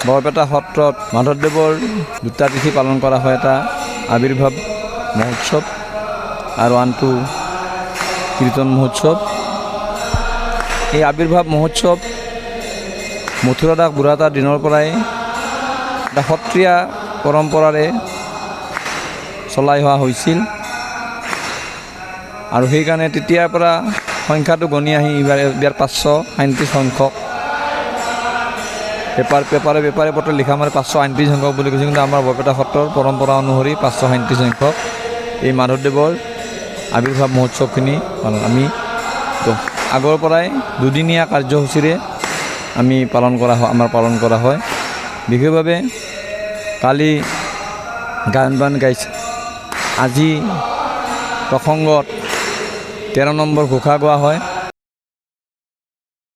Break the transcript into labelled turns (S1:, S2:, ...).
S1: বৰপেটা সত্ৰত মাধৱদেৱৰ দুটা তিথি পালন কৰা হয়। এটা আবিৰ্ভাৱ মহোৎসৱ আৰু আনটো কীৰ্তন মহোৎসৱ। এই আবিৰ্ভাৱ মহোৎসৱ মথুৰা দাস বুঢ়াতাৰ দিনৰ পৰাই এটা সত্ৰীয়া পৰম্পৰাৰে চলাই অহা হৈছিল আৰু সেইকাৰণে তেতিয়াৰ পৰা সংখ্যাটো গণি আহি ইয়াৰ 537 সংখ্যক পেপাৰে পত্ৰ লিখা মানে 538 সংখ্যক বুলি কৈছে, কিন্তু আমাৰ বৰপেটা সত্ৰৰ পৰম্পৰা অনুসৰি 537 সংখ্যক এই মাধৱদেৱৰ আবিৰ্ভাৱ মহোৎসৱখিনি আমি আগৰ পৰাই দুদিনীয়া কাৰ্যসূচীৰে আমি পালন কৰা হয়। বিশেষভাৱে কালি গায়ন বায়ন গাইছে, আজি প্ৰসংগত 13 নম্বৰ ঘোষা গোৱা হয়।